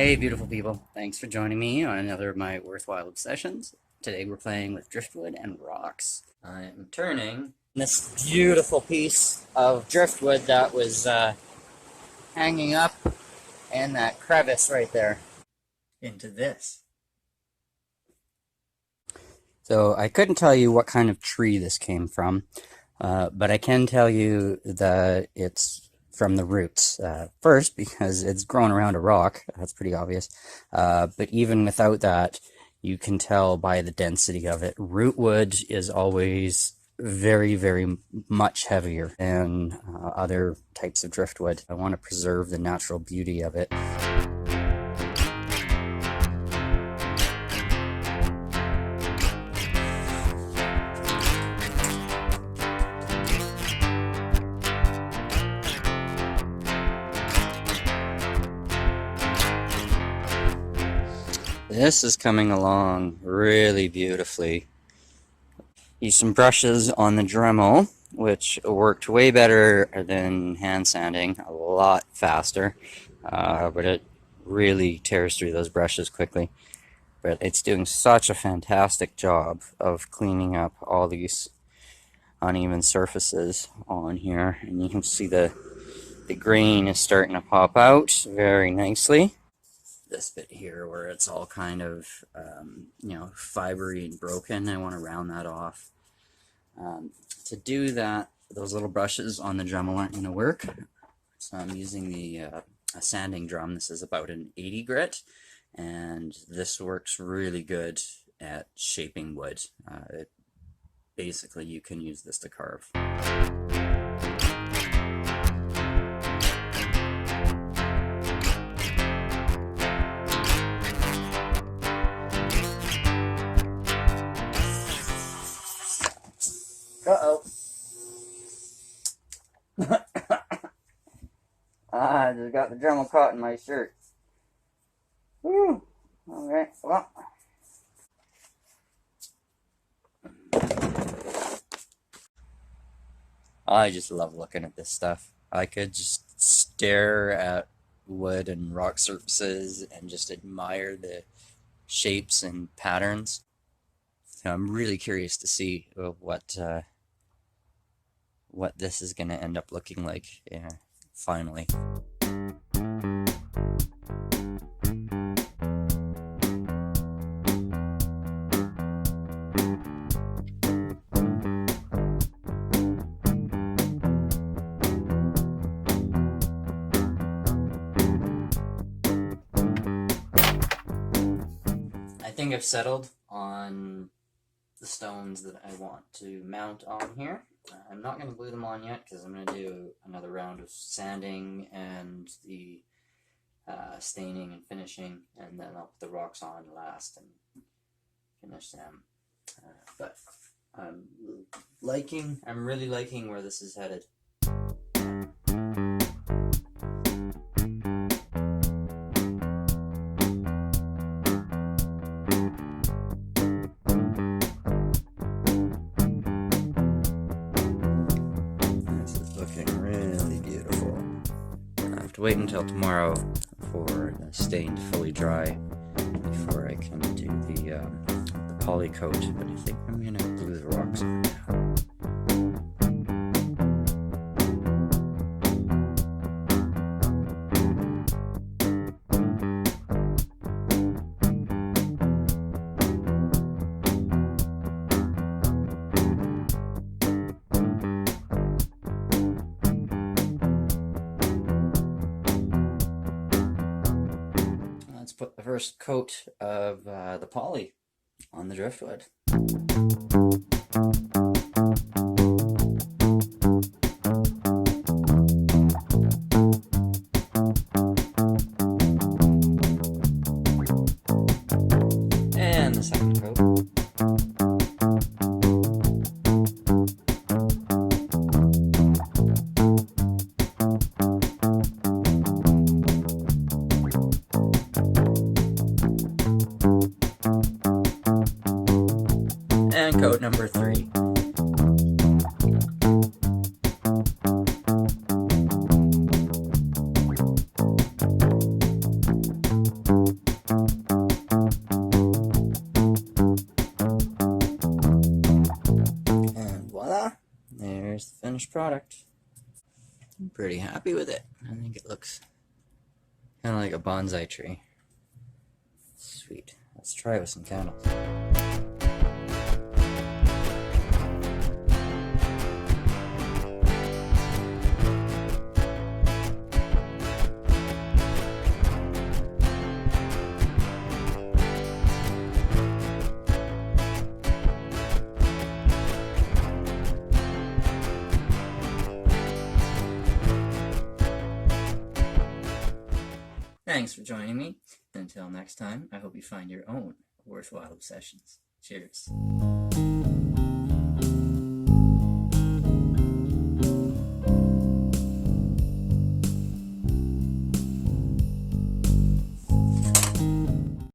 Hey, beautiful people. Thanks for joining me on another of my worthwhile obsessions. Today we're playing with driftwood and rocks. I'm turning this beautiful piece of driftwood that was hanging up in that crevice right there into this. So I couldn't tell you what kind of tree this came from, but I can tell you that it's from the roots. First, because it's growing around a rock, that's pretty obvious, but even without that, you can tell by the density of it. Rootwood is always very, very much heavier than other types of driftwood. I want to preserve the natural beauty of it. This is coming along really beautifully. Use some brushes on the Dremel, which worked way better than hand sanding, a lot faster, but it really tears through those brushes quickly. But it's doing such a fantastic job of cleaning up all these uneven surfaces on here, and you can see the grain is starting to pop out very nicely. This bit here where it's all kind of, fibery and broken, I want to round that off. To do that, those little brushes on the Dremel aren't going to work. So I'm using the a sanding drum. This is about an 80 grit, and this works really good at shaping wood. Basically, you can use this to carve. Uh-oh. I just got the Dremel caught in my shirt. Whew. Alright, well. I just love looking at this stuff. I could just stare at wood and rock surfaces and just admire the shapes and patterns. So I'm really curious to see what this is going to end up looking like, finally. I think I've settled on the stones that I want to mount on here. I'm not going to glue them on yet because I'm going to do another round of sanding and the staining and finishing, and then I'll put the rocks on last and finish them. But I'm really liking where this is headed. Wait until tomorrow for the stain to fully dry before I can do the poly coat, but I think I'm going to glue the rocks on now. Put the first coat of the poly on the driftwood. And the second coat. here's the finished product. I'm pretty happy with it. I think it looks kind of like a bonsai tree. Sweet. Let's try it with some candles. Thanks for joining me. Until next time, I hope you find your own worthwhile obsessions. Cheers.